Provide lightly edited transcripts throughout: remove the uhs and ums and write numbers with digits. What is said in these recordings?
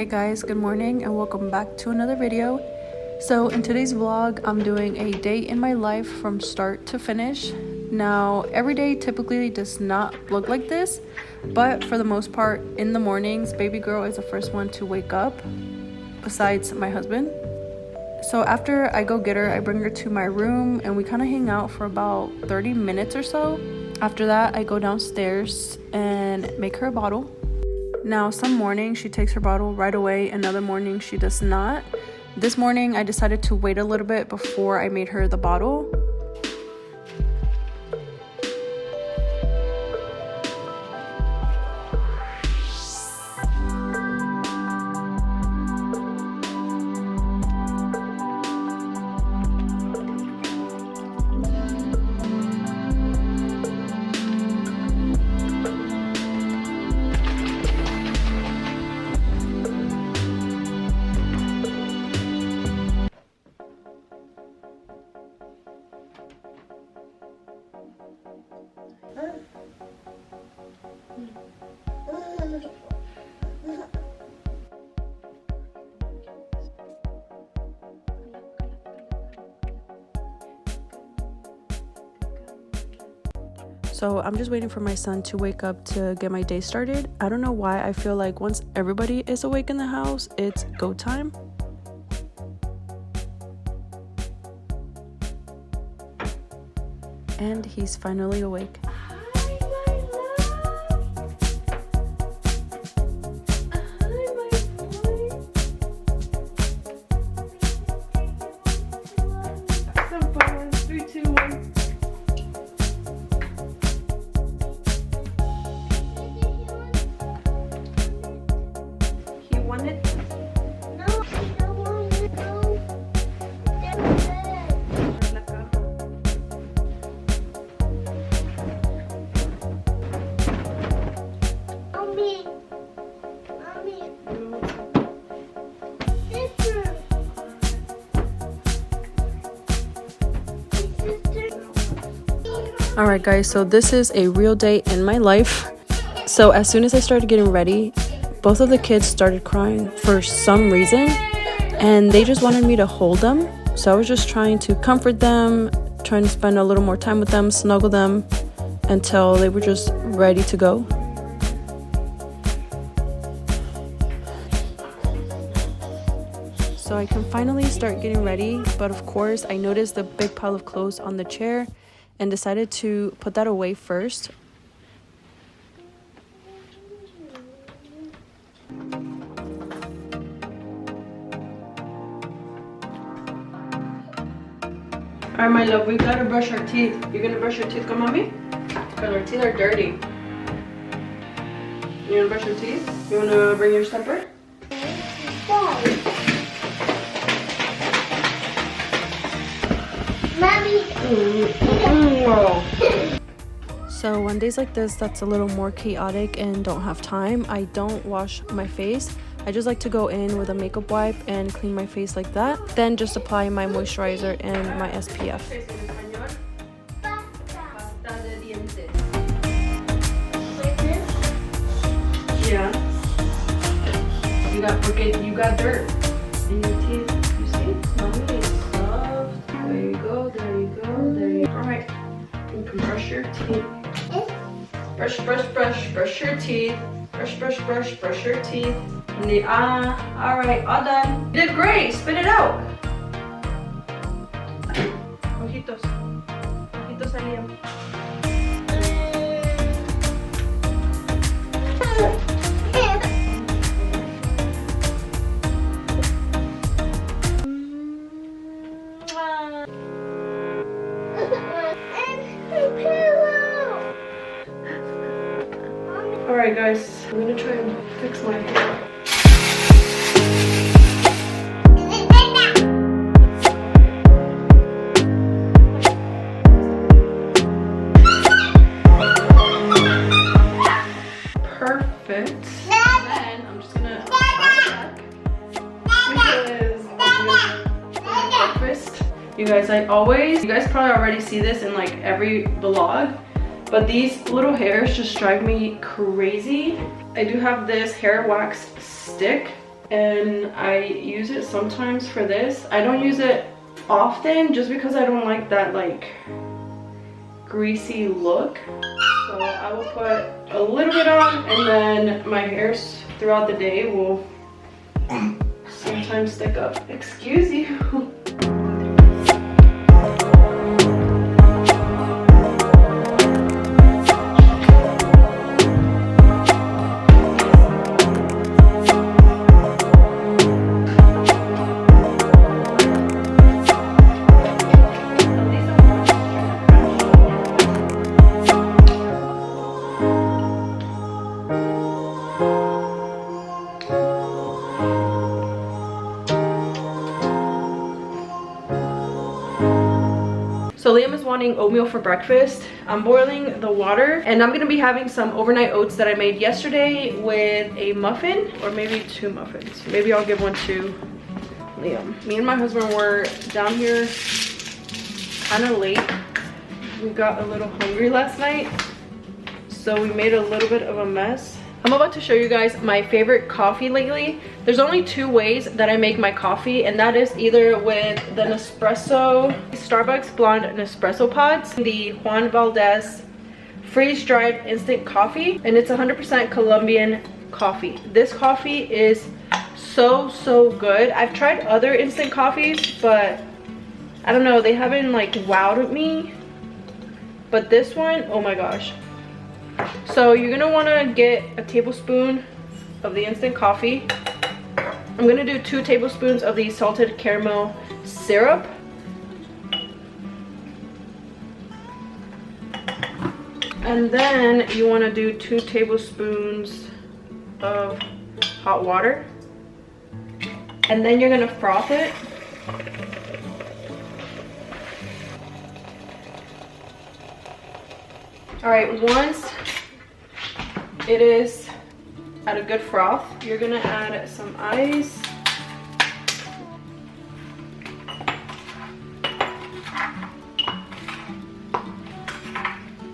Hey guys, good morning and welcome back to another video. So in today's vlog, I'm doing a day in my life from start to finish. Now, every day typically does not look like this, but for the most part, in the mornings, baby girl is the first one to wake up, besides my husband. So after I go get her, I bring her to my room and we kind of hang out for about 30 minutes or so. After that, I go downstairs and make her a bottle. Now, some mornings she takes her bottle right away, another morning she does not. This morning I decided to wait a little bit before I made her the bottle. So I'm just waiting for my son to wake up to get my day started. I don't know why I feel like once everybody is awake in the house, it's go time. And he's finally awake. Alright guys, so this is a real day in my life. So as soon as I started getting ready, both of the kids started crying for some reason, and they just wanted me to hold them. So I was just trying to comfort them, trying to spend a little more time with them, snuggle them until they were just ready to go. So I can finally start getting ready, but of course I noticed the big pile of clothes on the chair and decided to put that away first. Alright, my love, we gotta brush our teeth. You're gonna brush your teeth, come mommy? Because our teeth are dirty. You wanna brush your teeth? You wanna bring your stepper? So on days like this that's a little more chaotic and don't have time, I don't wash my face. I just like to go in with a makeup wipe and clean my face like that, then just apply my moisturizer and my SPF. Yeah, you got dirt in your teeth. You see? Mommy is soft. There you go, there you go, there you go. Alright, you can brush your teeth. Brush, brush, brush, brush your teeth. Brush, brush, brush, brush your teeth. And the alright, all done. You did great, spit it out. Ojitos. Ojitos salían. Alright guys, I'm gonna try and fix my hair. Perfect. Then I'm just gonna back because breakfast. You guys, you guys probably already see this in like every vlog, but these little hairs just drive me crazy. I do have this hair wax stick and I use it sometimes for this. I don't use it often just because I don't like that like greasy look. So I will put a little bit on, and then my hairs throughout the day will sometimes stick up. Excuse you. So Liam is wanting oatmeal for breakfast. I'm boiling the water, and I'm gonna be having some overnight oats that I made yesterday with a muffin, or maybe 2 muffins. Maybe I'll give one to Liam. Me and my husband were down here kind of late. We got a little hungry last night, so we made a little bit of a mess. I'm about to show you guys my favorite coffee lately. There's only 2 ways that I make my coffee, and that is either with the Nespresso, Starbucks Blonde Nespresso pods, the Juan Valdez freeze-dried instant coffee, and it's 100% Colombian coffee. This coffee is so good. I've tried other instant coffees, but I don't know, they haven't like wowed me. But this one, oh my gosh. So you're gonna wanna get a tablespoon of the instant coffee. I'm gonna do 2 tablespoons of the salted caramel syrup. And then you wanna do 2 tablespoons of hot water. And then you're gonna froth it. All right, once it is at a good froth, you're gonna add some ice.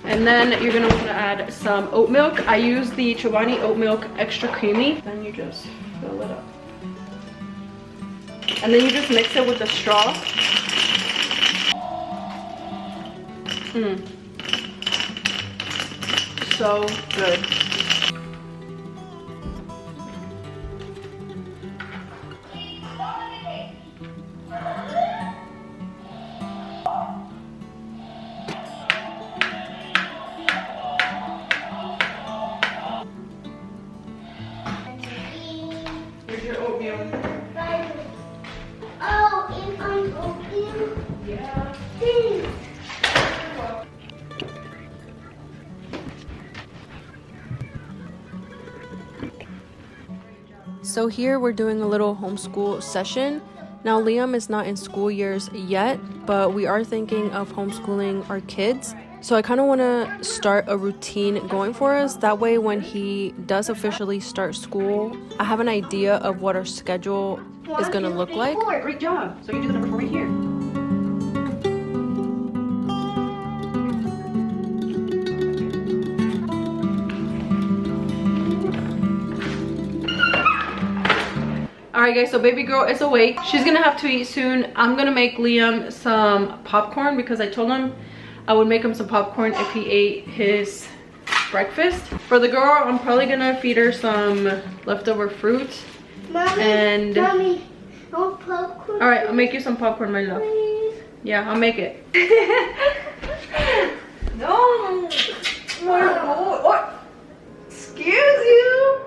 And then you're gonna wanna add some oat milk. I use the Chobani oat milk extra creamy. Then you just fill it up. And then you just mix it with the straw. So good. Here's your oatmeal. Oh, and I'm oatmeal? Yeah. Thanks. So here we're doing a little homeschool session. Now Liam is not in school years yet, but we are thinking of homeschooling our kids. So I kind of want to start a routine going for us. That way when he does officially start school, I have an idea of what our schedule is going to look like. Great job. So you do the number 4 right here. Alright guys, so baby girl is awake. She's gonna have to eat soon. I'm gonna make Liam some popcorn because I told him I would make him some popcorn if he ate his breakfast. For the girl, I'm probably gonna feed her some leftover fruit. Mommy, Mommy, I want popcorn. Alright, I'll make you some popcorn, my love. Please. Yeah, I'll make it. No. What? Excuse you.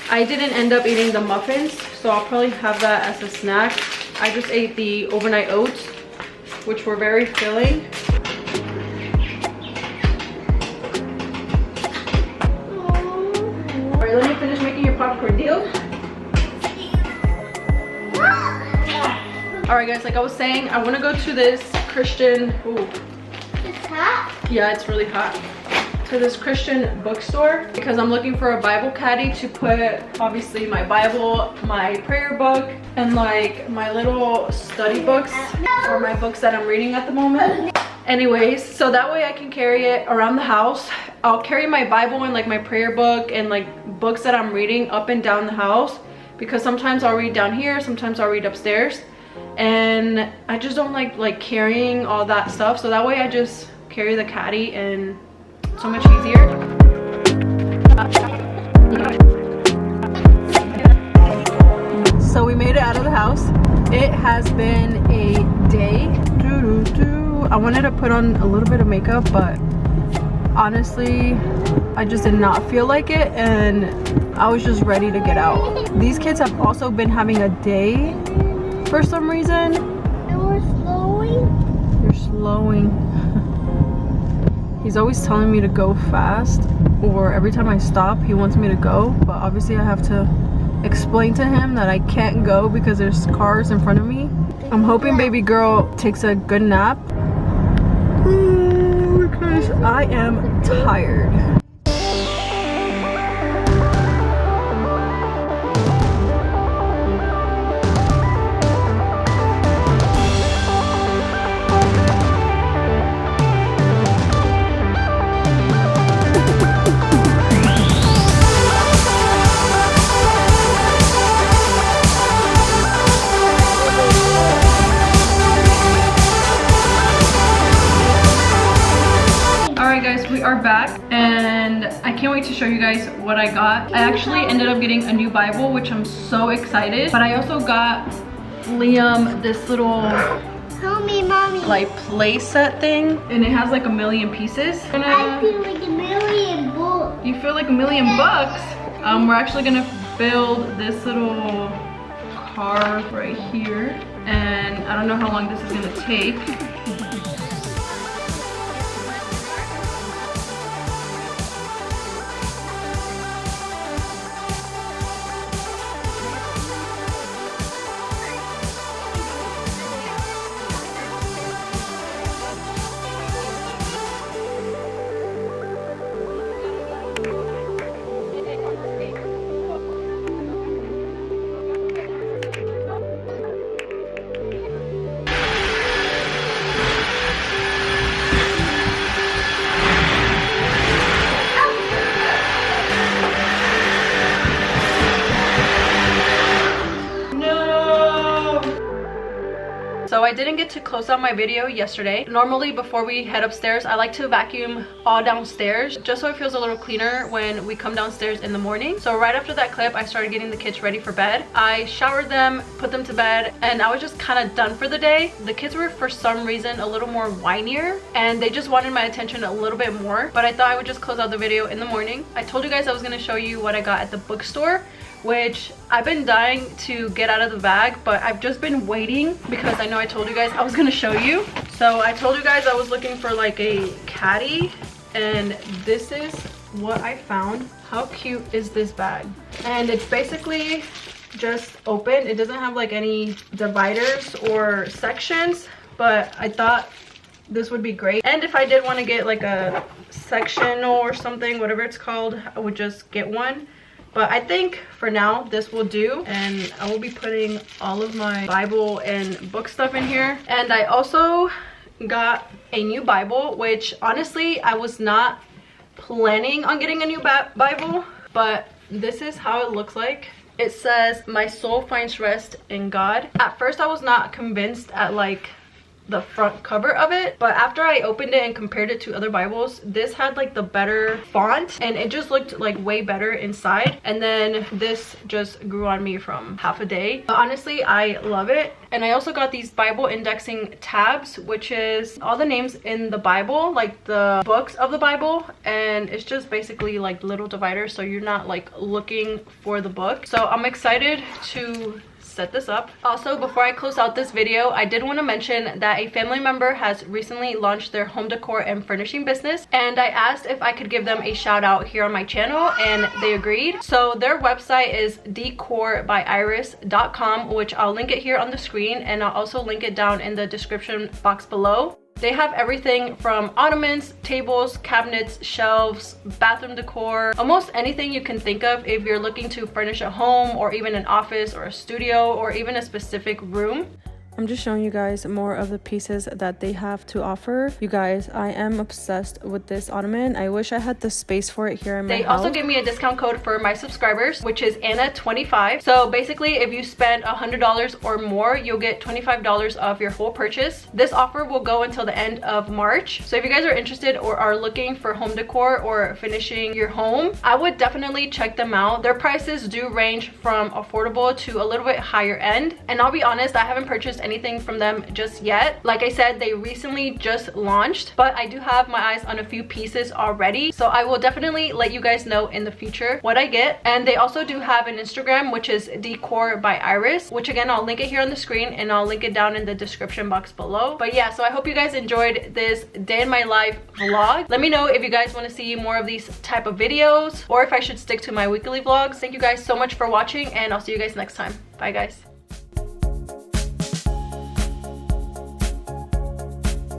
I didn't end up eating the muffins, so I'll probably have that as a snack. I just ate the overnight oats, which were very filling. Alright, let me finish making your popcorn, deal? Alright guys, like I was saying, I want to go to this Christian... Ooh. It's hot? Yeah, it's really hot. To this Christian bookstore because I'm looking for a Bible caddy to put obviously my Bible, my prayer book, and like my little study books or my books that I'm reading at the moment. Anyways, so that way I can carry it around the house. I'll carry my Bible and like my prayer book and like books that I'm reading up and down the house because sometimes I'll read down here, sometimes I'll read upstairs, and I just don't like carrying all that stuff. So that way I just carry the caddy and it's so much easier. So we made it out of the house. It has been a day. I wanted to put on a little bit of makeup, but honestly I just did not feel like it, and I was just ready to get out. These kids have also been having a day for some reason. And we're slowing. You're slowing. He's always telling me to go fast, or every time I stop he wants me to go, but obviously I have to explain to him that I can't go because there's cars in front of me. I'm hoping baby girl takes a good nap because I am tired. We are back and I can't wait to show you guys what I got. I actually ended up getting a new Bible, which I'm so excited, but I also got Liam this little Mommy. like play set thing, and it has like a million pieces. I feel like a million books. You feel like a million bucks? We're actually gonna build this little car right here, and I don't know how long this is gonna take. So I didn't get to close out my video yesterday. Normally before we head upstairs, I like to vacuum all downstairs just so it feels a little cleaner when we come downstairs in the morning. So right after that clip, I started getting the kids ready for bed. I showered them, put them to bed, and I was just kind of done for the day. The kids were for some reason a little more whinier and they just wanted my attention a little bit more, but I thought I would just close out the video in the morning. I told you guys I was going to show you what I got at the bookstore, which I've been dying to get out of the bag, but I've just been waiting because I know I told you guys I was gonna show you. So I told you guys I was looking for like a caddy, and this is what I found. How cute is this bag? And it's basically just open. It doesn't have like any dividers or sections, but I thought this would be great. And if I did want to get like a sectional or something, whatever it's called, I would just get one. But I think for now this will do, and I will be putting all of my Bible and book stuff in here. And I also got a new Bible, which honestly I was not planning on getting a new Bible, but this is how it looks like. It says, "My soul finds rest in God." At first I was not convinced at like the front cover of it, but after I opened it and compared it to other Bibles, this had like the better font and it just looked like way better inside. And then this just grew on me from half a day, but honestly I love it. And I also got these Bible indexing tabs, which is all the names in the Bible, like the books of the Bible, and it's just basically like little dividers, so you're not like looking for the book. So I'm excited to set this up. Also, before I close out this video, I did want to mention that a family member has recently launched their home decor and furnishing business, and I asked if I could give them a shout out here on my channel, and they agreed. So their website is decorbyIris.com, which I'll link it here on the screen, and I'll also link it down in the description box below. They have everything from ottomans, tables, cabinets, shelves, bathroom decor, almost anything you can think of if you're looking to furnish a home or even an office or a studio or even a specific room. I'm just showing you guys more of the pieces that they have to offer. You guys, I am obsessed with this ottoman. I wish I had the space for it here in my house. They also gave me a discount code for my subscribers, which is Anna25. So basically, if you spend $100 or more, you'll get $25 off your whole purchase. This offer will go until the end of March. So if you guys are interested or are looking for home decor or finishing your home, I would definitely check them out. Their prices do range from affordable to a little bit higher end. And I'll be honest, I haven't purchased anything from them just yet. Like I said, they recently just launched, but I do have my eyes on a few pieces already. So I will definitely let you guys know in the future what I get. And they also do have an Instagram, which is Decor by Iris, which again, I'll link it here on the screen and I'll link it down in the description box below. But yeah, so I hope you guys enjoyed this day in my life vlog. Let me know if you guys want to see more of these type of videos or if I should stick to my weekly vlogs. Thank you guys so much for watching and I'll see you guys next time. Bye guys.